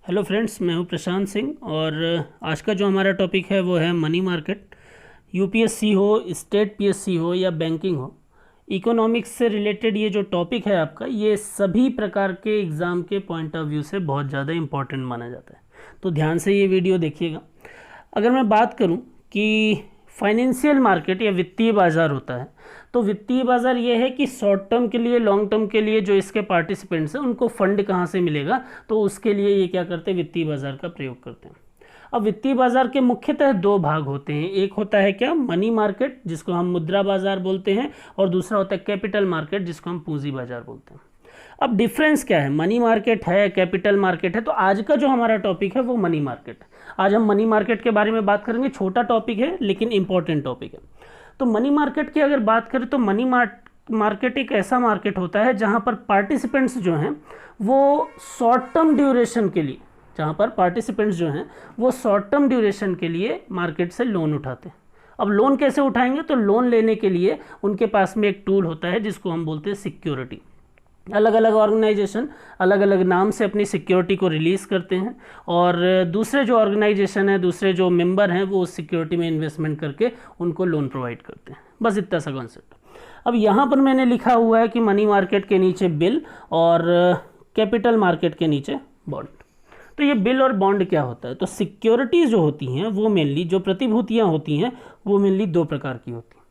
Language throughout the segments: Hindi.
हेलो फ्रेंड्स, मैं हूं प्रशांत सिंह और आज का जो हमारा टॉपिक है वो है मनी मार्केट। यूपीएससी हो, स्टेट पीएससी हो या बैंकिंग हो, इकोनॉमिक्स से रिलेटेड ये जो टॉपिक है आपका, ये सभी प्रकार के एग्ज़ाम के पॉइंट ऑफ व्यू से बहुत ज़्यादा इम्पॉर्टेंट माना जाता है। तो ध्यान से ये वीडियो देखिएगा। अगर मैं बात करूं कि फाइनेंशियल मार्केट या वित्तीय बाज़ार होता है, तो वित्तीय बाज़ार ये है कि शॉर्ट टर्म के लिए, लॉन्ग टर्म के लिए जो इसके पार्टिसिपेंट्स हैं उनको फंड कहाँ से मिलेगा, तो उसके लिए ये क्या करते हैं, वित्तीय बाज़ार का प्रयोग करते हैं। अब वित्तीय बाज़ार के मुख्यतः दो भाग होते हैं। एक होता है क्या, मनी मार्केट, जिसको हम मुद्रा बाज़ार बोलते हैं, और दूसरा होता है कैपिटल मार्केट, जिसको हम पूंजी बाज़ार बोलते हैं। अब डिफरेंस क्या है, मनी मार्केट है, कैपिटल मार्केट है। तो आज का जो हमारा टॉपिक है वो मनी मार्केट है। आज हम मनी मार्केट के बारे में बात करेंगे। छोटा टॉपिक है लेकिन इंपॉर्टेंट टॉपिक है। तो मनी मार्केट की अगर बात करें तो मनी मार्केट एक ऐसा मार्केट होता है जहां पर पार्टिसिपेंट्स जो हैं वो शॉर्ट टर्म ड्यूरेशन के लिए, शॉर्ट टर्म ड्यूरेशन के लिए मार्केट से लोन उठाते हैं। अब लोन कैसे उठाएंगे, तो लोन लेने के लिए उनके पास में एक टूल होता है जिसको हम बोलते हैं सिक्योरिटी। अलग अलग ऑर्गेनाइजेशन अलग अलग नाम से अपनी सिक्योरिटी को रिलीज़ करते हैं और दूसरे जो ऑर्गेनाइजेशन है, दूसरे जो मेंबर हैं, वो उस सिक्योरिटी में इन्वेस्टमेंट करके उनको लोन प्रोवाइड करते हैं। बस इतना सा कॉन्सेप्ट। अब यहाँ पर मैंने लिखा हुआ है कि मनी मार्केट के नीचे बिल और कैपिटल मार्केट के नीचे बॉन्ड। तो ये बिल और बॉन्ड क्या होता है, तो सिक्योरिटीज़ जो होती हैं वो मेनली, जो प्रतिभूतियाँ होती हैं वो मेनली दो प्रकार की होती हैं।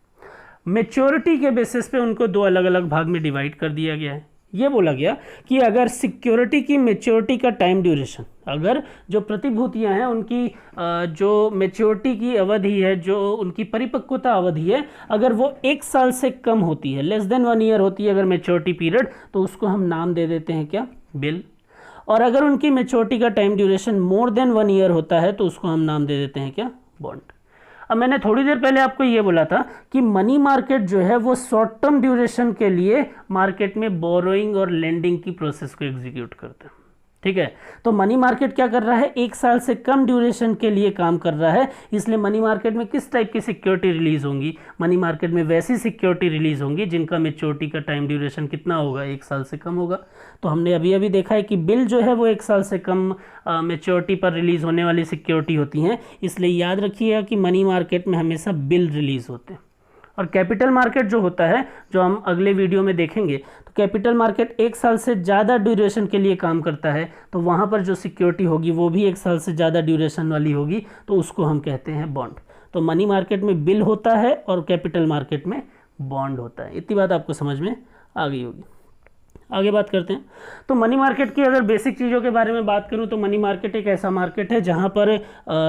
मेच्योरिटी के बेसिस पे उनको दो अलग अलग भाग में डिवाइड कर दिया गया है। ये बोला गया कि अगर सिक्योरिटी की मेच्योरिटी का टाइम ड्यूरेशन, अगर जो प्रतिभूतियां हैं उनकी जो मेच्योरिटी की अवधि है, जो उनकी परिपक्वता अवधि है, अगर वो 1 साल से कम होती है, लेस देन 1 ईयर होती है अगर मेच्योरिटी पीरियड, तो उसको हम नाम दे देते हैं क्या, बिल। और अगर उनकी मेच्योरिटी का time duration more than 1 year होता है तो उसको हम नाम दे देते हैं क्या, बॉन्ड। अब मैंने थोड़ी देर पहले आपको ये बोला था कि मनी मार्केट जो है वो शॉर्ट टर्म ड्यूरेशन के लिए मार्केट में बोरोइंग और लेंडिंग की प्रोसेस को एग्जीक्यूट करता है। ठीक है, तो मनी मार्केट क्या कर रहा है, 1 साल से कम ड्यूरेशन के लिए काम कर रहा है। इसलिए मनी मार्केट में किस टाइप की सिक्योरिटी रिलीज होंगी, मनी मार्केट में वैसी सिक्योरिटी रिलीज होंगी जिनका मेच्योरिटी का टाइम ड्यूरेशन कितना होगा, 1 साल से कम होगा। तो हमने अभी अभी देखा है कि बिल जो है वो 1 साल से कम मेच्योरिटी पर रिलीज होने वाली सिक्योरिटी होती हैं। इसलिए याद रखिएगा कि मनी मार्केट में हमेशा बिल रिलीज होते हैं। और कैपिटल मार्केट जो होता है, जो हम अगले वीडियो में देखेंगे, तो कैपिटल मार्केट 1 साल से ज़्यादा ड्यूरेशन के लिए काम करता है। तो वहाँ पर जो सिक्योरिटी होगी वो भी 1 साल से ज़्यादा ड्यूरेशन वाली होगी, तो उसको हम कहते हैं बॉन्ड। तो मनी मार्केट में बिल होता है और कैपिटल मार्केट में बॉन्ड होता है। इतनी बात आपको समझ में आ गई होगी। आगे बात करते हैं। तो मनी मार्केट की अगर बेसिक चीज़ों के बारे में बात करूं तो मनी मार्केट एक ऐसा मार्केट है जहां पर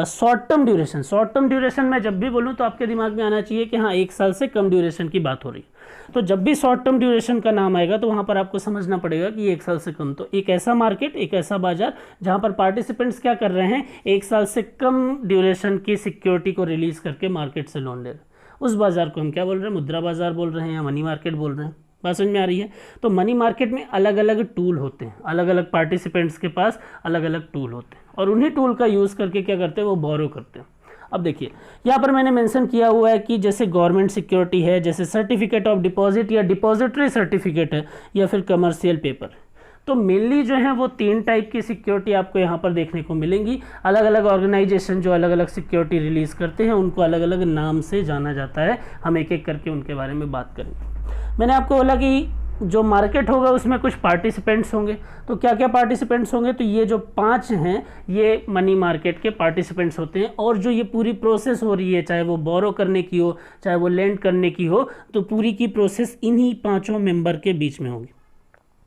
शॉर्ट टर्म ड्यूरेशन मैं जब भी बोलूं तो आपके दिमाग में आना चाहिए कि हाँ, 1 साल से कम ड्यूरेशन की बात हो रही है। तो जब भी शॉर्ट टर्म ड्यूरेशन का नाम आएगा तो वहां पर आपको समझना पड़ेगा कि 1 साल से कम। तो एक ऐसा मार्केट, एक ऐसा बाजार जहां पर पार्टिसिपेंट्स क्या कर रहे हैं, 1 साल से कम ड्यूरेशन की सिक्योरिटी को रिलीज करके मार्केट से लोन ले रहे हैं। उस बाजार को हम क्या बोल रहे हैं, मुद्रा बाजार बोल रहे हैं या मनी मार्केट बोल रहे हैं। बात समझ में आ रही है। तो मनी मार्केट में अलग अलग टूल होते हैं, अलग अलग पार्टिसिपेंट्स के पास अलग अलग टूल होते हैं और उन्हीं टूल का यूज़ करके क्या करते हैं, वो बोरो करते हैं। अब देखिए यहाँ पर मैंने मेंशन किया हुआ है कि जैसे गवर्नमेंट सिक्योरिटी है, जैसे सर्टिफिकेट ऑफ डिपॉजिट या डिपॉजिटरी सर्टिफिकेट है, या फिर कमर्शियल पेपर। तो मेनली जो है वो 3 टाइप की सिक्योरिटी आपको यहाँ पर देखने को मिलेंगी। अलग अलग ऑर्गेनाइजेशन जो अलग अलग सिक्योरिटी रिलीज़ करते हैं उनको अलग अलग नाम से जाना जाता है। हम एक एक करके उनके बारे में बात करेंगे। मैंने आपको बोला कि जो मार्केट होगा उसमें कुछ पार्टिसिपेंट्स होंगे। तो क्या क्या पार्टिसिपेंट्स होंगे, तो ये जो 5 हैं ये मनी मार्केट के पार्टिसिपेंट्स होते हैं। और जो ये पूरी प्रोसेस हो रही है, चाहे वो बोरो करने की हो, चाहे वो लेंड करने की हो, तो पूरी की प्रोसेस इन्हीं 5 मेंबर के बीच में होगी।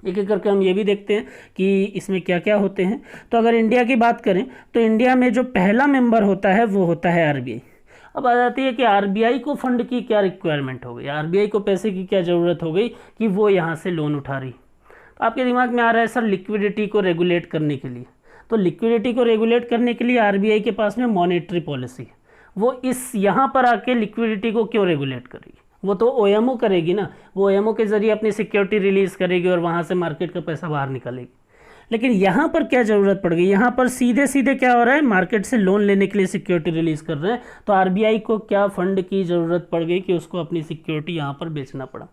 एक एक करके हम ये भी देखते हैं कि इसमें क्या क्या होते हैं। तो अगर इंडिया की बात करें तो इंडिया में जो पहला मेंबर होता है वो होता है आरबीआई। अब आ जाती है कि आरबीआई को फंड की क्या रिक्वायरमेंट हो गई, आरबीआई को पैसे की क्या ज़रूरत हो गई कि वो यहाँ से लोन उठा रही। तो आपके दिमाग में आ रहा है सर, लिक्विडिटी को रेगुलेट करने के लिए। तो लिक्विडिटी को रेगुलेट करने के लिए आरबीआई के पास में मॉनेटरी पॉलिसी है। वो इस यहाँ पर आके लिक्विडिटी को क्यों रेगुलेट करेगी, वो तो ओएमओ करेगी ना। वो ओएमओ के जरिए अपनी सिक्योरिटी रिलीज़ करेगी और वहाँ से मार्केट का पैसा बाहर निकालेगी। लेकिन यहाँ पर क्या ज़रूरत पड़ गई, यहाँ पर सीधे सीधे क्या हो रहा है, मार्केट से लोन लेने के लिए सिक्योरिटी रिलीज़ कर रहे हैं। तो आरबीआई को क्या फंड की ज़रूरत पड़ गई कि उसको अपनी सिक्योरिटी यहाँ पर बेचना पड़ा।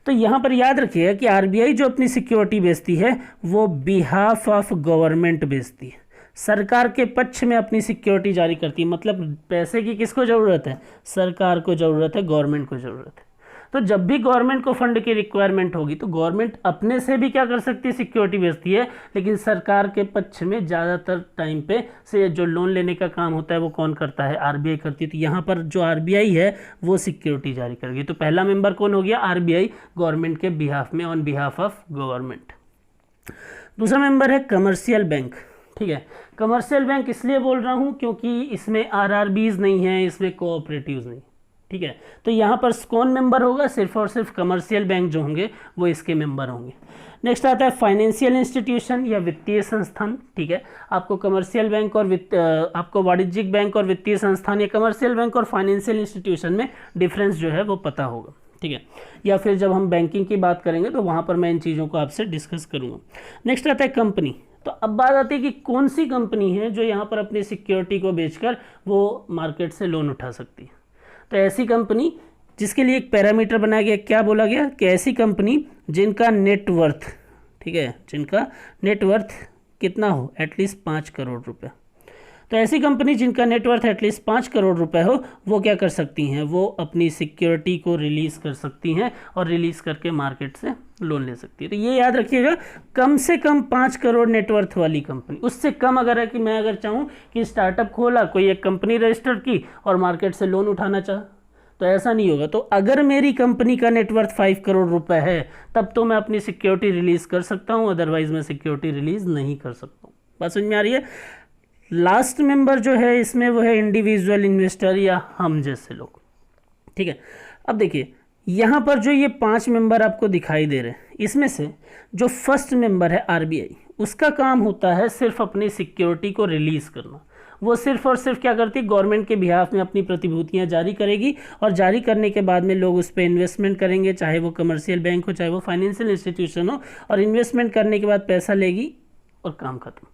तो यहाँ पर याद रखिएगा कि आरबीआई जो अपनी सिक्योरिटी बेचती है वो बिहाफ ऑफ गवर्नमेंट बेचती है, सरकार के पक्ष में अपनी सिक्योरिटी जारी करती है। मतलब पैसे की किसको ज़रूरत है? सरकार को ज़रूरत है, गवर्नमेंट को ज़रूरत है। तो जब भी गवर्नमेंट को फंड की रिक्वायरमेंट होगी तो गवर्नमेंट अपने से भी क्या कर सकती है? सिक्योरिटी बेचती है। लेकिन सरकार के पक्ष में ज़्यादातर टाइम पे से जो लोन लेने का काम होता है वो कौन करता है? आरबीआई करती है। तो यहाँ पर जो आरबीआई है वो सिक्योरिटी जारी करेगी। तो पहला मेंबर कौन हो गया? आरबीआई, गवर्नमेंट के बिहाफ में, ऑन बिहाफ ऑफ गवर्नमेंट। दूसरा मेंबर है कमर्शियल बैंक। ठीक है, कमर्शियल बैंक इसलिए बोल रहा हूँ क्योंकि इसमें आरआरबीज नहीं है, इसमें कोऑपरेटिव्स नहीं। ठीक है, तो यहाँ पर कौन मेंबर होगा? सिर्फ और सिर्फ कमर्शियल बैंक जो होंगे वो इसके मेंबर होंगे। नेक्स्ट आता है फाइनेंशियल इंस्टीट्यूशन या वित्तीय संस्थान। ठीक है, आपको कमर्शियल बैंक और आपको वाणिज्यिक बैंक और वित्तीय संस्थान या कमर्शियल बैंक और फाइनेंशियल इंस्टीट्यूशन में डिफरेंस जो है वो पता होगा। ठीक है, या फिर जब हम बैंकिंग की बात करेंगे तो वहाँ पर मैं इन चीज़ों को आपसे डिस्कस करूँगा। नेक्स्ट आता है कंपनी। तो अब बात आती है कि कौन सी कंपनी है जो यहाँ पर अपनी सिक्योरिटी को बेचकर वो मार्केट से लोन उठा सकती है। तो ऐसी कंपनी जिसके लिए एक पैरामीटर बनाया गया, क्या बोला गया कि ऐसी कंपनी जिनका नेटवर्थ, ठीक है, जिनका नेटवर्थ कितना हो? एटलीस्ट 5 करोड़ रुपए। तो ऐसी कंपनी जिनका नेटवर्थ एटलीस्ट 5 करोड़ रुपए हो वो क्या कर सकती हैं? वो अपनी सिक्योरिटी को रिलीज़ कर सकती हैं और रिलीज़ करके मार्केट से लोन ले सकती है। तो ये याद रखिएगा, कम से कम 5 करोड़ नेटवर्थ वाली कंपनी। उससे कम अगर है कि मैं अगर चाहूँ कि स्टार्टअप खोला, कोई एक कंपनी रजिस्टर की और मार्केट से लोन उठाना चाह, तो ऐसा नहीं होगा। तो अगर मेरी कंपनी का नेटवर्थ 5 करोड़ रुपए है तब तो मैं अपनी सिक्योरिटी रिलीज़ कर सकता हूँ, अदरवाइज मैं सिक्योरिटी रिलीज़ नहीं कर सकता हूँ। बात समझ में आ रही है? लास्ट मेंबर जो है इसमें वो है इंडिविजुअल इन्वेस्टर या हम जैसे लोग। ठीक है, अब देखिए यहाँ पर जो ये 5 मेंबर आपको दिखाई दे रहे हैं, इसमें से जो फर्स्ट मेंबर है आरबीआई, उसका काम होता है सिर्फ अपनी सिक्योरिटी को रिलीज़ करना। वो सिर्फ और सिर्फ क्या करती है? गवर्नमेंट के बिहाफ में अपनी प्रतिभूतियाँ जारी करेगी और जारी करने के बाद में लोग उस पर इन्वेस्टमेंट करेंगे, चाहे वो कमर्शियल बैंक हो चाहे वो फाइनेंशियल इंस्टीट्यूशन हो, और इन्वेस्टमेंट करने के बाद पैसा लेगी और काम खत्म।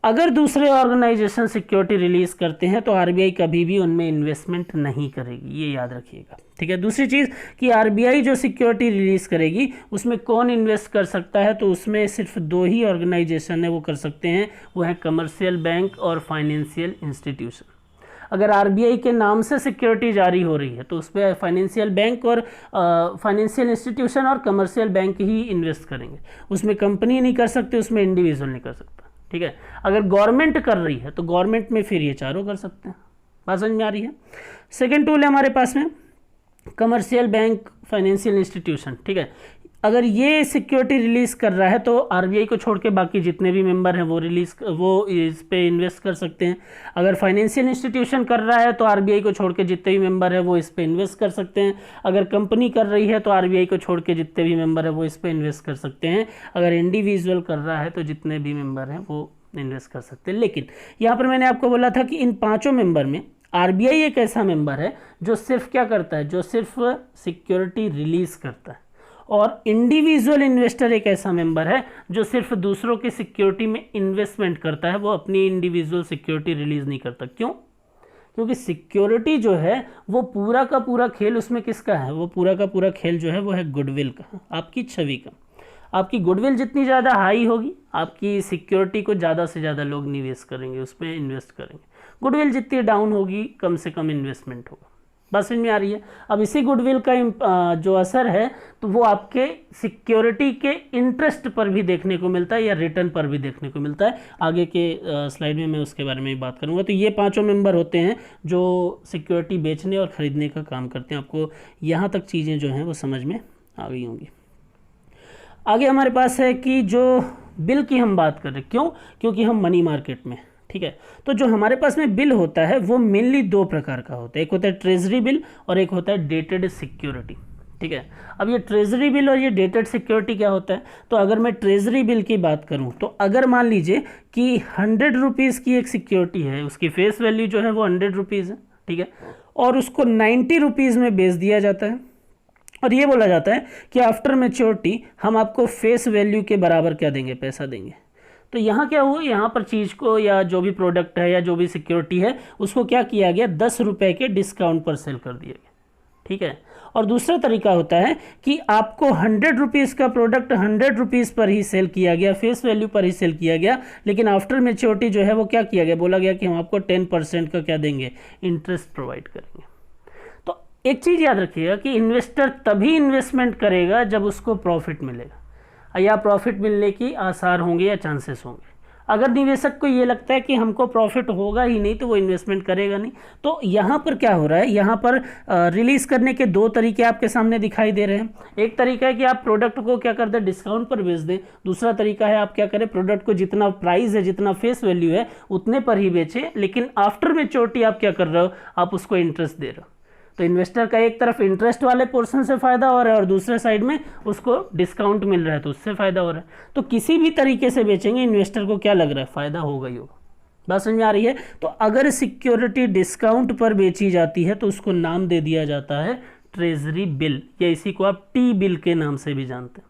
अगर दूसरे ऑर्गेनाइजेशन सिक्योरिटी रिलीज़ करते हैं तो आरबीआई कभी भी उनमें इन्वेस्टमेंट नहीं करेगी, ये याद रखिएगा। ठीक है, दूसरी चीज़ कि आरबीआई जो सिक्योरिटी रिलीज़ करेगी उसमें कौन इन्वेस्ट कर सकता है? तो उसमें सिर्फ 2 ही ऑर्गेनाइजेशन है वो कर सकते हैं, वो है कमर्शियल बैंक और फाइनेंशियल इंस्टीट्यूशन। अगर आरबीआई के नाम से सिक्योरिटी जारी हो रही है तो उस पर फाइनेंशियल बैंक और फाइनेंशियल इंस्टीट्यूशन और कमर्शियल बैंक ही इन्वेस्ट करेंगे, उसमें कंपनी नहीं कर सकते, उसमें इंडिविजुअल नहीं कर सकता। ठीक है, अगर गवर्नमेंट कर रही है तो गवर्नमेंट में फिर ये चारों कर सकते हैं। बात समझ में आ रही है? सेकेंड टूल है हमारे पास में कमर्शियल बैंक, फाइनेंशियल इंस्टीट्यूशन। ठीक है, अगर ये सिक्योरिटी रिलीज़ कर रहा है तो आरबीआई को छोड़ के बाकी जितने भी मेंबर हैं वो इस पे इन्वेस्ट कर सकते हैं। अगर फाइनेंशियल इंस्टीट्यूशन कर रहा है तो आरबीआई को छोड़ के जितने भी मेंबर हैं वो इस पे इन्वेस्ट कर सकते हैं। अगर कंपनी कर रही है तो आरबीआई को छोड़ के जितने भी मेंबर हैं वो इस पे इन्वेस्ट कर सकते हैं। अगर इंडिविजुअल कर रहा है तो जितने भी मेंबर हैं वो इन्वेस्ट कर सकते हैं। लेकिन यहाँ पर मैंने आपको बोला था कि इन 5 मेंबर में आरबीआई एक ऐसा मेंबर है जो सिर्फ क्या करता है? जो सिर्फ सिक्योरिटी रिलीज़ करता है। और इंडिविजुअल इन्वेस्टर एक ऐसा मेंबर है जो सिर्फ दूसरों की सिक्योरिटी में इन्वेस्टमेंट करता है, वो अपनी इंडिविजुअल सिक्योरिटी रिलीज़ नहीं करता। क्यों? क्योंकि सिक्योरिटी जो है वो पूरा का पूरा खेल उसमें किसका है? वो पूरा का पूरा खेल जो है वो है गुडविल का, आपकी छवि का। आपकी गुडविल जितनी ज़्यादा हाई होगी आपकी सिक्योरिटी को ज़्यादा से ज़्यादा लोग निवेश करेंगे, उस पर इन्वेस्ट करेंगे। गुडविल जितनी डाउन होगी कम से कम इन्वेस्टमेंट होगा। बस समझ में आ रही है? अब इसी गुडविल का जो असर है तो वो आपके सिक्योरिटी के इंटरेस्ट पर भी देखने को मिलता है या रिटर्न पर भी देखने को मिलता है। आगे के स्लाइड में मैं उसके बारे में बात करूंगा। तो ये 5 मेंबर होते हैं जो सिक्योरिटी बेचने और ख़रीदने का काम करते हैं। आपको यहाँ तक चीज़ें जो हैं वो समझ में आ गई होंगी। आगे हमारे पास है कि जो बिल की हम बात कर रहे हैं, क्यों? क्योंकि हम मनी मार्केट में। ठीक है, तो जो हमारे पास में बिल होता है वो मेनली 2 प्रकार का होता है, एक होता है ट्रेजरी बिल और एक होता है डेटेड सिक्योरिटी। ठीक है, अब ये ट्रेजरी बिल और ये डेटेड सिक्योरिटी क्या होता है? तो अगर मैं ट्रेजरी बिल की बात करूं तो अगर मान लीजिए कि 100 रुपीज़ की एक सिक्योरिटी है, उसकी फेस वैल्यू जो है वो 100 रुपीज़ है। ठीक है, और उसको 90 रुपीज़ में बेच दिया जाता है और ये बोला जाता है कि आफ्टर मैच्योरिटी हम आपको फेस वैल्यू के बराबर क्या देंगे? पैसा देंगे। तो यहाँ क्या हुआ? यहाँ पर चीज़ को या जो भी प्रोडक्ट है या जो भी सिक्योरिटी है उसको क्या किया गया? 10 रुपये के डिस्काउंट पर सेल कर दिया गया। ठीक है, और दूसरा तरीका होता है कि आपको 100 रुपीज़ का प्रोडक्ट 100 रुपीज़ पर ही सेल किया गया, फेस वैल्यू पर ही सेल किया गया, लेकिन आफ्टर मैच्योरिटी जो है वो क्या किया गया, बोला गया कि हम आपको 10% का क्या देंगे, इंटरेस्ट प्रोवाइड करेंगे। तो एक चीज़ याद रखिएगा कि इन्वेस्टर तभी इन्वेस्टमेंट करेगा जब उसको प्रॉफिट मिलेगा या प्रॉफिट मिलने की आसार होंगे या चांसेस होंगे। अगर निवेशक को ये लगता है कि हमको प्रॉफिट होगा ही नहीं तो वो इन्वेस्टमेंट करेगा नहीं। तो यहाँ पर क्या हो रहा है, यहाँ पर रिलीज़ करने के दो तरीके आपके सामने दिखाई दे रहे हैं। एक तरीका है कि आप प्रोडक्ट को क्या कर दें, डिस्काउंट पर बेच दें। दूसरा तरीका है आप क्या करें, प्रोडक्ट को जितना प्राइस है, जितना फेस वैल्यू है उतने पर ही बेचें, लेकिन आफ्टर मैच्योरिटी आप क्या कर रहे हो, आप उसको इंटरेस्ट दे रहे हो। तो इन्वेस्टर का एक तरफ इंटरेस्ट वाले पोर्शन से फ़ायदा हो रहा है और दूसरे साइड में उसको डिस्काउंट मिल रहा है तो उससे फ़ायदा हो रहा है। तो किसी भी तरीके से बेचेंगे इन्वेस्टर को क्या लग रहा है, फ़ायदा होगा ही होगा। बात समझ में आ रही है। तो अगर सिक्योरिटी डिस्काउंट पर बेची जाती है तो उसको नाम दे दिया जाता है ट्रेजरी बिल, या इसी को आप टी बिल के नाम से भी जानते हैं।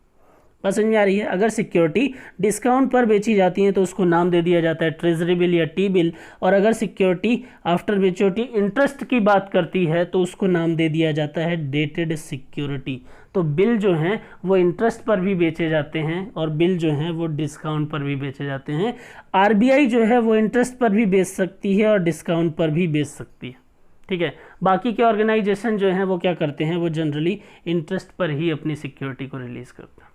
बात समझ में आ रही है। अगर सिक्योरिटी डिस्काउंट पर बेची जाती है तो उसको नाम दे दिया जाता है ट्रेजरी बिल या टी बिल, और अगर सिक्योरिटी आफ्टर मैच्योरिटी इंटरेस्ट की बात करती है तो उसको नाम दे दिया जाता है डेटेड सिक्योरिटी। तो बिल जो हैं वो इंटरेस्ट पर भी बेचे जाते हैं और बिल जो हैं वो डिस्काउंट पर भी बेचे जाते हैं। आरबीआई जो है वो इंटरेस्ट पर भी बेच सकती है और डिस्काउंट पर भी बेच सकती है, ठीक है। बाकी के ऑर्गेनाइजेशन जो हैं वो क्या करते हैं, वो जनरली इंटरेस्ट पर ही अपनी सिक्योरिटी को रिलीज़ करते हैं।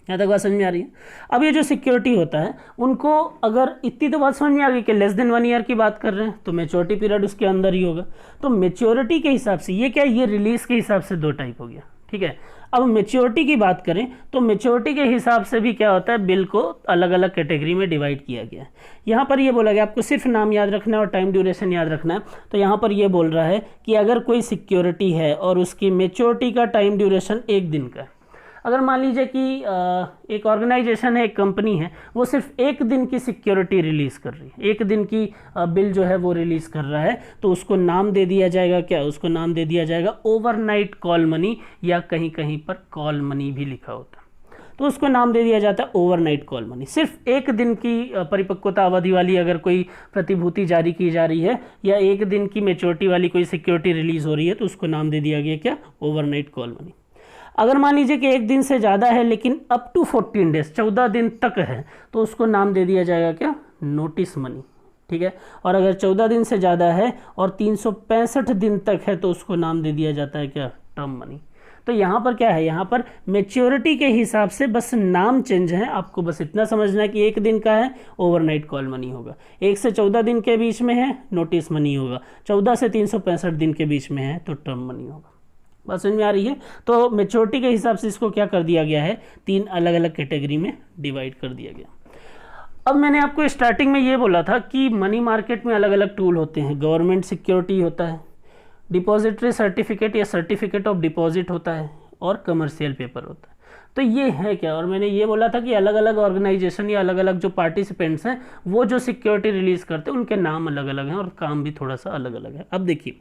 यहाँ तक बात समझ में आ रही है। अब ये जो सिक्योरिटी होता है उनको, अगर इतनी तो बात समझ में आ गई कि लेस देन 1 ईयर की बात कर रहे हैं तो मैच्योरिटी पीरियड उसके अंदर ही होगा। तो मैच्योरिटी के हिसाब से ये क्या, ये रिलीज़ के हिसाब से 2 टाइप हो गया, ठीक है। अब मैच्योरिटी की बात करें तो मैच्योरिटी के हिसाब से भी क्या होता है, बिल को अलग अलग कैटेगरी में डिवाइड किया गया है। यहाँ पर ये बोला गया आपको सिर्फ नाम याद रखना है और टाइम ड्यूरेशन याद रखना है। तो यहाँ पर ये बोल रहा है कि अगर कोई सिक्योरिटी है और उसकी मैच्योरिटी का टाइम ड्यूरेशन 1 दिन का है, अगर मान लीजिए कि एक ऑर्गेनाइजेशन है, एक कंपनी है, वो सिर्फ 1 दिन की सिक्योरिटी रिलीज़ कर रही है, 1 दिन की बिल जो है वो रिलीज़ कर रहा है, तो उसको नाम दे दिया जाएगा क्या, उसको नाम दे दिया जाएगा ओवरनाइट कॉल मनी, या कहीं कहीं पर कॉल मनी भी लिखा होता है। तो उसको नाम दे दिया जाता है ओवरनाइट कॉल मनी। सिर्फ 1 दिन की परिपक्वता अवधि वाली अगर कोई प्रतिभूति जारी की जा रही है या 1 दिन की मैच्योरिटी वाली कोई सिक्योरिटी रिलीज़ हो रही है तो उसको नाम दे दिया गया क्या, ओवरनाइट कॉल मनी। अगर मान लीजिए कि 1 दिन से ज़्यादा है लेकिन अप टू 14 डेज, 14 दिन तक है, तो उसको नाम दे दिया जाएगा क्या, नोटिस मनी, ठीक है। और अगर 14 दिन से ज़्यादा है और 365 दिन तक है तो उसको नाम दे दिया जाता है क्या, टर्म मनी। तो यहाँ पर क्या है, यहाँ पर मैच्योरिटी के हिसाब से बस नाम चेंज है। आपको बस इतना समझना है कि 1 दिन का है, ओवरनाइट कॉल मनी होगा, 1 से 14 दिन के बीच में है, नोटिस मनी होगा, 14 से 365 दिन के बीच में है तो टर्म मनी होगा। बात समझ में आ रही है। तो मैच्योरिटी के हिसाब से इसको क्या कर दिया गया है, 3 अलग अलग कैटेगरी में डिवाइड कर दिया गया। अब मैंने आपको स्टार्टिंग में ये बोला था कि मनी मार्केट में अलग अलग टूल होते हैं। गवर्नमेंट सिक्योरिटी होता है, डिपॉजिटरी सर्टिफिकेट या सर्टिफिकेट ऑफ डिपॉजिट होता है, और कमर्शियल पेपर होता है। तो ये है क्या, और मैंने ये बोला था कि अलग अलग ऑर्गेनाइजेशन या अलग अलग जो पार्टिसिपेंट्स हैं वो जो सिक्योरिटी रिलीज़ करते हैं उनके नाम अलग अलग हैं और काम भी थोड़ा सा अलग अलग है। अब देखिए,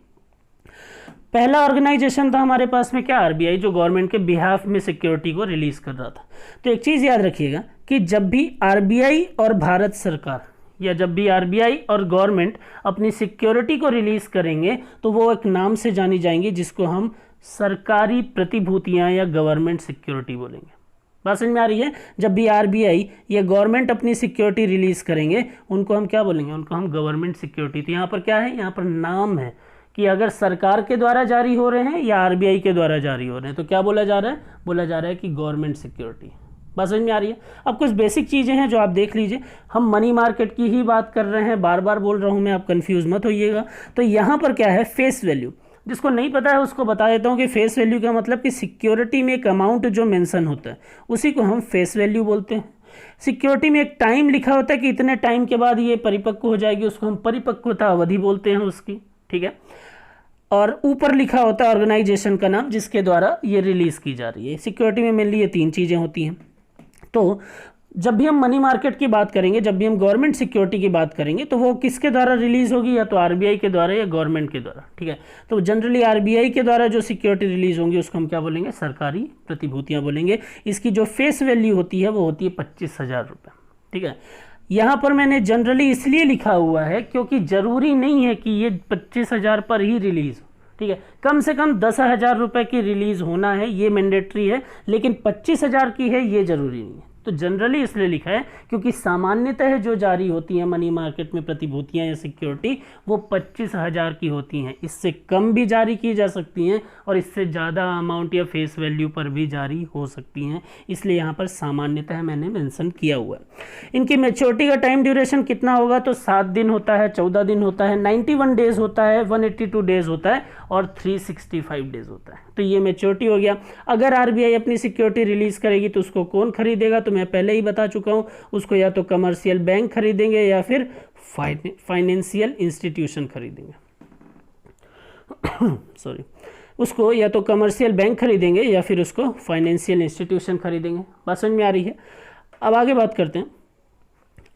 पहला ऑर्गेनाइजेशन था हमारे पास में क्या, आरबीआई, जो गवर्नमेंट के बिहाफ में सिक्योरिटी को रिलीज कर रहा था। तो एक चीज़ याद रखिएगा कि जब भी आरबीआई और भारत सरकार, या जब भी आरबीआई और गवर्नमेंट अपनी सिक्योरिटी को रिलीज करेंगे तो वो एक नाम से जानी जाएंगी जिसको हम सरकारी प्रतिभूतियां या गवर्नमेंट सिक्योरिटी बोलेंगे। बात समझ में आ रही है। जब भी आरबीआई या गवर्नमेंट अपनी सिक्योरिटी रिलीज करेंगे उनको हम क्या बोलेंगे, उनको हम गवर्नमेंट सिक्योरिटी। तो यहाँ पर क्या है, यहाँ पर नाम है कि अगर सरकार के द्वारा जारी हो रहे हैं या आरबीआई के द्वारा जारी हो रहे हैं तो क्या बोला जा रहा है, बोला जा रहा है कि गवर्नमेंट सिक्योरिटी। बात समझ में आ रही है। अब कुछ बेसिक चीज़ें हैं जो आप देख लीजिए। हम मनी मार्केट की ही बात कर रहे हैं, बार बार बोल रहा हूँ मैं, आप कंफ्यूज मत होइएगा। तो यहाँ पर क्या है, फेस वैल्यू। जिसको नहीं पता है उसको बता देता हूँ कि फेस वैल्यू का मतलब कि सिक्योरिटी में एक अमाउंट जो मेंशन होता है उसी को हम फेस वैल्यू बोलते हैं। सिक्योरिटी में एक टाइम लिखा होता है कि इतने टाइम के बाद ये परिपक्व हो जाएगी, उसको हम परिपक्वता अवधि बोलते हैं उसकी, ठीक है। और ऊपर लिखा होता है ऑर्गेनाइजेशन का नाम जिसके द्वारा ये रिलीज़ की जा रही है। सिक्योरिटी में मेनली ये 3 चीज़ें होती हैं। तो जब भी हम मनी मार्केट की बात करेंगे, जब भी हम गवर्नमेंट सिक्योरिटी की बात करेंगे तो वो किसके द्वारा रिलीज़ होगी, या तो आरबीआई के द्वारा या गवर्नमेंट के द्वारा, ठीक है। तो जनरली आरबीआई के द्वारा जो सिक्योरिटी रिलीज़ होंगी उसको हम क्या बोलेंगे, सरकारी प्रतिभूतियाँ बोलेंगे। इसकी जो फेस वैल्यू होती है वो होती है 25,000 रुपये, ठीक है। यहाँ पर मैंने जनरली इसलिए लिखा हुआ है क्योंकि ज़रूरी नहीं है कि ये 25,000 पर ही रिलीज़ हो, ठीक है। कम से कम 10,000 रुपये की रिलीज़ होना है, ये मैंडेटरी है, लेकिन 25,000 की है ये ज़रूरी नहीं है। तो जनरली इसलिए लिखा है क्योंकि सामान्यतः जो जारी होती हैं मनी मार्केट में प्रतिभूतियां या सिक्योरिटी वो 25,000 की होती हैं। इससे कम भी जारी की जा सकती हैं और इससे ज़्यादा अमाउंट या फेस वैल्यू पर भी जारी हो सकती हैं, इसलिए यहाँ पर सामान्यतः मैंने मेंशन किया हुआ है। इनकी मैच्योरिटी का टाइम ड्यूरेशन कितना होगा, तो 7 दिन होता है, 14 दिन होता है, 91 डेज होता है, 182 डेज होता है और 365 डेज होता है। तो ये मैच्योरिटी हो गया। अगर आरबीआई अपनी सिक्योरिटी रिलीज करेगी तो उसको कौन खरीदेगा, तो मैं पहले ही बता चुका हूँ, उसको या तो कमर्शियल बैंक खरीदेंगे या फिर फाइनेंशियल इंस्टीट्यूशन खरीदेंगे सॉरी, उसको या तो कमर्शियल बैंक खरीदेंगे या फिर उसको फाइनेंशियल इंस्टीट्यूशन खरीदेंगे। बात समझ में आ रही है। अब आगे बात करते हैं।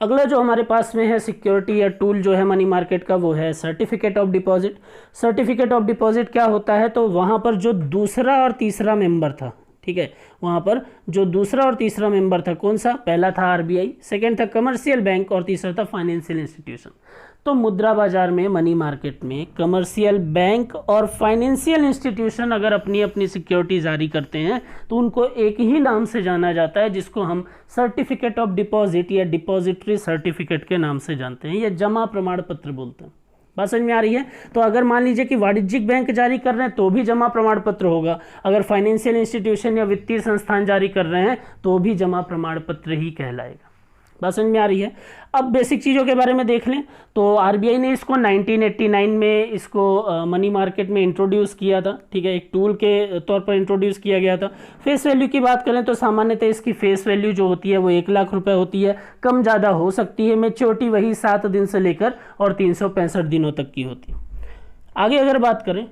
अगला जो हमारे पास में है सिक्योरिटी या टूल जो है मनी मार्केट का, वो है certificate of deposit. Certificate of deposit क्या होता है, तो वहाँ पर जो दूसरा और तीसरा मेंबर था, ठीक है, वहाँ पर जो दूसरा और तीसरा मेंबर था, कौन सा, पहला था आरबीआई, सेकंड था कमर्शियल बैंक और तीसरा था फाइनेंशियल इंस्टीट्यूशन। तो मुद्रा बाजार में, मनी मार्केट में कमर्शियल बैंक और फाइनेंशियल इंस्टीट्यूशन अगर अपनी अपनी सिक्योरिटी जारी करते हैं तो उनको एक ही नाम से जाना जाता है, जिसको हम सर्टिफिकेट ऑफ डिपॉजिट या डिपॉजिटरी सर्टिफिकेट के नाम से जानते हैं, या जमा प्रमाण पत्र बोलते हैं। बात समझ में आ रही है। तो अगर मान लीजिए कि वाणिज्यिक बैंक जारी कर रहे हैं तो भी जमा प्रमाण पत्र होगा, अगर फाइनेंशियल इंस्टीट्यूशन या वित्तीय संस्थान जारी कर रहे हैं तो भी जमा प्रमाण पत्र ही कहलाएगा। बात समझ में आ रही है। अब बेसिक चीज़ों के बारे में देख लें तो आरबीआई ने इसको 1989 में इसको मनी मार्केट में इंट्रोड्यूस किया था, ठीक है, एक टूल के तौर पर इंट्रोड्यूस किया गया था। फेस वैल्यू की बात करें तो सामान्यतः इसकी फेस वैल्यू जो होती है वो 1 लाख रुपए होती है, कम ज़्यादा हो सकती है। मैच्योरिटी वही 7 दिन से लेकर और 365 दिनों तक की होती है। आगे अगर बात करें,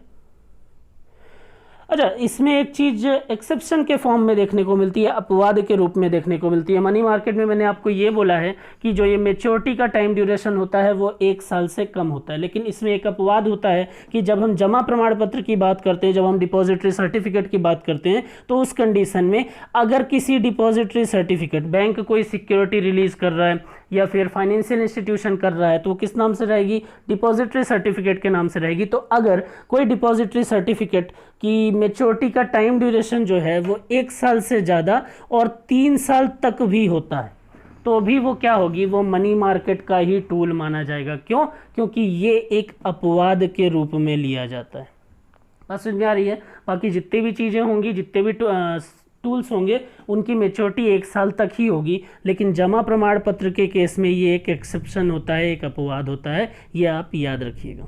अच्छा, इसमें एक चीज़ एक्सेप्शन के फॉर्म में देखने को मिलती है, अपवाद के रूप में देखने को मिलती है। मनी मार्केट में मैंने आपको ये बोला है कि जो ये मैच्योरिटी का टाइम ड्यूरेशन होता है वो 1 साल से कम होता है, लेकिन इसमें एक अपवाद होता है कि जब हम जमा प्रमाण पत्र की बात करते हैं, जब हम डिपॉजिटरी सर्टिफिकेट की बात करते हैं, तो उस कंडीशन में अगर किसी डिपॉजिटरी सर्टिफिकेट, बैंक कोई सिक्योरिटी रिलीज कर रहा है या फिर फाइनेंशियल इंस्टीट्यूशन कर रहा है, तो वो किस नाम से रहेगी, डिपॉजिटरी सर्टिफिकेट के नाम से रहेगी। तो अगर कोई डिपॉजिटरी सर्टिफिकेट की मैच्योरिटी का टाइम ड्यूरेशन जो है वो 1 साल से ज़्यादा और 3 साल तक भी होता है, तो भी वो क्या होगी, वो मनी मार्केट का ही टूल माना जाएगा। क्यों, क्योंकि ये एक अपवाद के रूप में लिया जाता है। बात समझ में आ रही है। बाकी जितनी भी चीज़ें होंगी, जितने भी टूल्स होंगे, उनकी मैच्योरिटी 1 साल तक ही होगी, लेकिन जमा प्रमाण पत्र के केस में ये एक एक्सेप्शन होता है, एक अपवाद होता है, ये आप याद रखिएगा।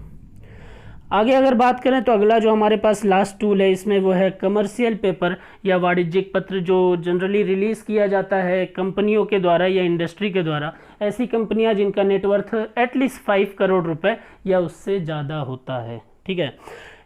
आगे अगर बात करें तो अगला जो हमारे पास लास्ट टूल है इसमें वो है कमर्शियल पेपर या वाणिज्यिक पत्र, जो जनरली रिलीज़ किया जाता है कंपनियों के द्वारा या इंडस्ट्री के द्वारा। ऐसी कंपनियां जिनका नेटवर्थ एटलीस्ट 5 करोड़ रुपए या उससे ज़्यादा होता है, ठीक है।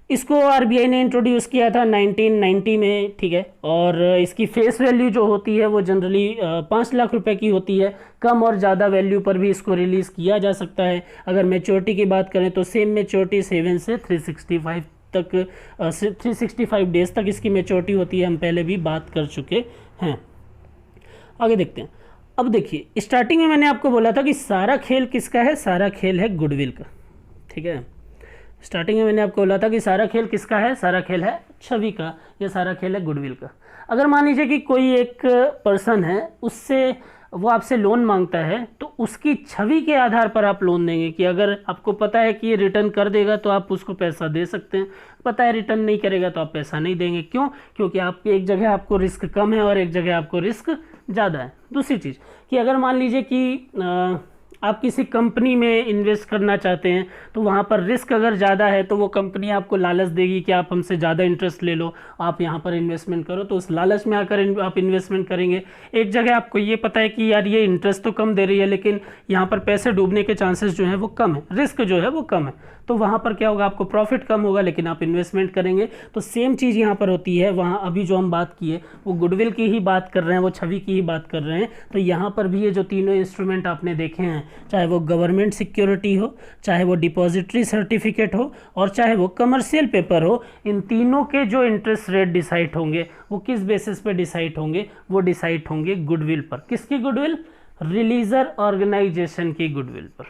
इसको आरबीआई ने इंट्रोड्यूस किया था 1990 में, ठीक है, और इसकी फेस वैल्यू जो होती है वो जनरली 5 लाख रुपए की होती है। कम और ज़्यादा वैल्यू पर भी इसको रिलीज़ किया जा सकता है। अगर मैच्योरिटी की बात करें तो सेम मैच्योरिटी 7 से 365 डेज तक इसकी मैच्योरिटी होती है, हम पहले भी बात कर चुके हैं। आगे देखते हैं। अब देखिए, स्टार्टिंग में मैंने आपको बोला था कि सारा खेल किसका है, सारा खेल है गुडविल का, ठीक है। स्टार्टिंग में मैंने आपको बोला था कि सारा खेल किसका है, सारा खेल है छवि का, या सारा खेल है गुडविल का। अगर मान लीजिए कि कोई एक पर्सन है, उससे वो आपसे लोन मांगता है, तो उसकी छवि के आधार पर आप लोन देंगे कि अगर आपको पता है कि ये रिटर्न कर देगा तो आप उसको पैसा दे सकते हैं, पता है रिटर्न नहीं करेगा तो आप पैसा नहीं देंगे। क्यों, क्योंकि आपकी एक जगह आपको रिस्क कम है और एक जगह आपको रिस्क ज़्यादा है। दूसरी चीज़ कि अगर मान लीजिए कि आप किसी कंपनी में इन्वेस्ट करना चाहते हैं, तो वहाँ पर रिस्क अगर ज़्यादा है तो वो कंपनी आपको लालच देगी कि आप हमसे ज़्यादा इंटरेस्ट ले लो, आप यहाँ पर इन्वेस्टमेंट करो, तो उस लालच में आकर आप इन्वेस्टमेंट करेंगे। एक जगह आपको ये पता है कि यार ये इंटरेस्ट तो कम दे रही है, लेकिन यहाँ पर पैसे डूबने के चांसेस जो है वो कम है, रिस्क जो है वो कम है, तो वहाँ पर क्या होगा, आपको प्रॉफिट कम होगा लेकिन आप इन्वेस्टमेंट करेंगे। तो सेम चीज़ यहाँ पर होती है। वहाँ अभी जो हम बात किए वो गुडविल की ही बात कर रहे हैं, वो छवि की ही बात कर रहे हैं। तो यहाँ पर भी ये जो तीनों इंस्ट्रूमेंट आपने देखे हैं, चाहे वो गवर्नमेंट सिक्योरिटी हो, चाहे वो डिपॉजिटरी सर्टिफिकेट हो और चाहे वो कमर्शियल पेपर हो, इन तीनों के जो इंटरेस्ट रेट डिसाइड होंगे वो किस बेसिस पे डिसाइड होंगे, वो डिसाइड होंगे गुडविल पर। किसकी गुडविल, रिलीजर ऑर्गेनाइजेशन की गुडविल पर।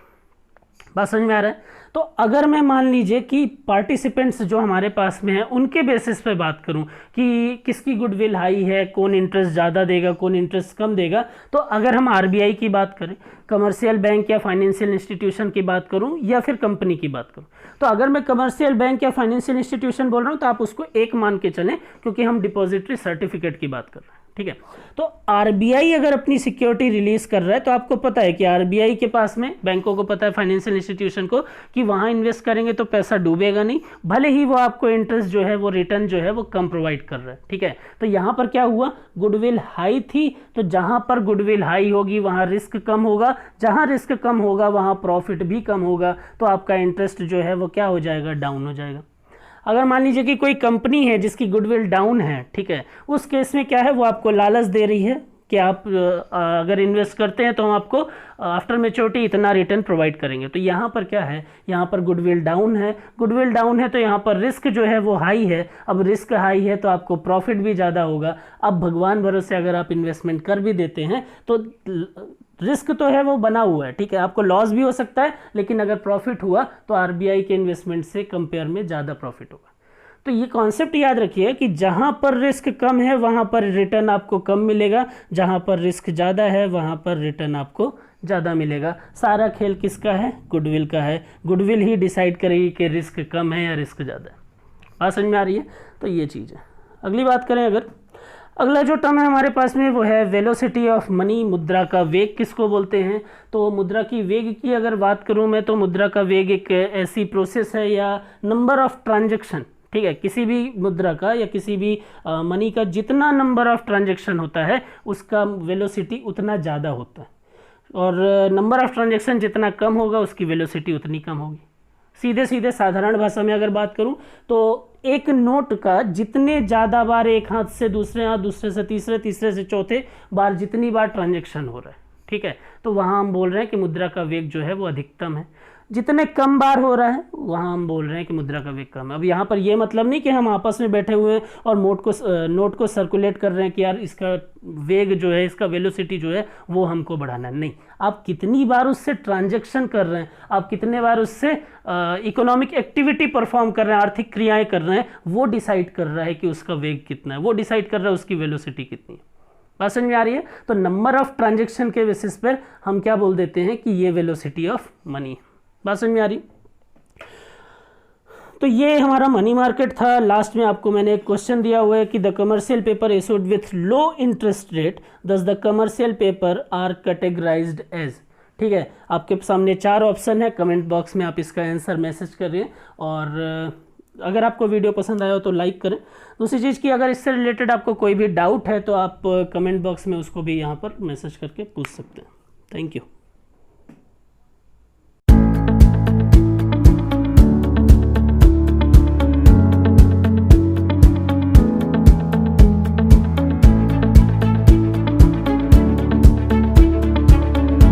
बात समझ में आ रहा है। तो अगर मैं मान लीजिए कि पार्टिसिपेंट्स जो हमारे पास में हैं उनके बेसिस पे बात करूं कि किसकी गुडविल हाई है, कौन इंटरेस्ट ज़्यादा देगा, कौन इंटरेस्ट कम देगा, तो अगर हम आरबीआई की बात करें, कमर्शियल बैंक या फाइनेंशियल इंस्टीट्यूशन की बात करूं, या फिर कंपनी की बात करूं, तो अगर मैं कमर्शियल बैंक या फाइनेंशियल इंस्टीट्यूशन बोल रहा हूं तो आप उसको एक मान के चलें, क्योंकि हम डिपॉजिटरी सर्टिफिकेट की बात कर रहे हैं। ठीक है, तो आरबीआई अगर अपनी सिक्योरिटी रिलीज कर रहा है तो आपको पता है कि आरबीआई के पास में, बैंकों को पता है, फाइनेंशियल इंस्टीट्यूशन को, कि वहां इन्वेस्ट करेंगे तो पैसा डूबेगा नहीं, भले ही वो आपको इंटरेस्ट जो है, वो रिटर्न जो है वो कम प्रोवाइड कर रहा है। ठीक है, तो यहां पर क्या हुआ, गुडविल हाई थी, तो जहां पर गुडविल हाई होगी वहां रिस्क कम होगा, जहां रिस्क कम होगा वहां प्रॉफिट भी कम होगा, तो आपका इंटरेस्ट जो है वो क्या हो जाएगा, डाउन हो जाएगा। अगर मान लीजिए कि कोई कंपनी है जिसकी गुडविल डाउन है, ठीक है, उस केस में क्या है, वो आपको लालच दे रही है कि आप अगर इन्वेस्ट करते हैं तो हम आपको आफ्टर मैच्योरिटी इतना रिटर्न प्रोवाइड करेंगे। तो यहाँ पर क्या है, यहाँ पर गुडविल डाउन है, गुडविल डाउन है तो यहाँ पर रिस्क जो है वो हाई है। अब रिस्क हाई है तो आपको प्रॉफिट भी ज़्यादा होगा। अब भगवान भरोसे अगर आप इन्वेस्टमेंट कर भी देते हैं तो रिस्क तो है वो बना हुआ है, ठीक है, आपको लॉस भी हो सकता है, लेकिन अगर प्रॉफिट हुआ तो आरबीआई के इन्वेस्टमेंट से कंपेयर में ज़्यादा प्रॉफिट होगा। तो ये कॉन्सेप्ट याद रखिए कि जहां पर रिस्क कम है वहां पर रिटर्न आपको कम मिलेगा, जहां पर रिस्क ज़्यादा है वहां पर रिटर्न आपको ज़्यादा मिलेगा। सारा खेल किसका है, गुडविल का है। गुडविल ही डिसाइड करेगी कि रिस्क कम है या रिस्क ज़्यादा है। बात समझ में आ रही है। तो ये चीज़ है। अगली बात करें, अगर अगला जो टर्म है हमारे पास में वो है वेलोसिटी ऑफ मनी, मुद्रा का वेग किसको बोलते हैं। तो मुद्रा की वेग की अगर बात करूं मैं, तो मुद्रा का वेग एक ऐसी प्रोसेस है या नंबर ऑफ ट्रांजैक्शन, ठीक है, किसी भी मुद्रा का या किसी भी मनी का जितना नंबर ऑफ ट्रांजैक्शन होता है उसका वेलोसिटी उतना ज़्यादा होता है, और नंबर ऑफ ट्रांजैक्शन जितना कम होगा उसकी वेलोसिटी उतनी कम होगी। सीधे सीधे साधारण भाषा में अगर बात करूं तो एक नोट का जितने ज़्यादा बार एक हाथ से दूसरे हाथ, दूसरे से तीसरे, तीसरे से चौथे बार जितनी बार ट्रांजैक्शन हो रहा है, ठीक है, तो वहाँ हम बोल रहे हैं कि मुद्रा का वेग जो है वो अधिकतम है। जितने कम बार हो रहा है वहाँ हम बोल रहे हैं कि मुद्रा का वेग कम है। अब यहाँ पर ये मतलब नहीं कि हम आपस में बैठे हुए हैं और नोट को सर्कुलेट कर रहे हैं कि यार इसका वेग जो है, इसका वेलोसिटी जो है वो हमको बढ़ाना है। नहीं, आप कितनी बार उससे ट्रांजैक्शन कर रहे हैं, आप कितने बार उससे इकोनॉमिक एक्टिविटी परफॉर्म कर रहे हैं, आर्थिक क्रियाएं कर रहे हैं, वो डिसाइड कर रहा है कि उसका वेग कितना है, वो डिसाइड कर रहा है उसकी वेलोसिटी कितनी है। बात समझ में आ रही है। तो नंबर ऑफ ट्रांजैक्शन के बेसिस पर हम क्या बोल देते हैं कि ये वेलोसिटी ऑफ मनी। बात समझ में आ रही। तो ये हमारा मनी मार्केट था। लास्ट में आपको मैंने एक क्वेश्चन दिया हुआ है कि the commercial paper issued with low interest rate, thus the commercial paper are categorised as. ठीक है, आपके सामने 4 ऑप्शन है, कमेंट बॉक्स में आप इसका आंसर मैसेज करिए, और अगर आपको वीडियो पसंद आया हो तो लाइक करें। दूसरी चीज़ की अगर इससे रिलेटेड आपको कोई भी डाउट है तो आप कमेंट बॉक्स में उसको भी यहाँ पर मैसेज करके पूछ सकते हैं। Thank you.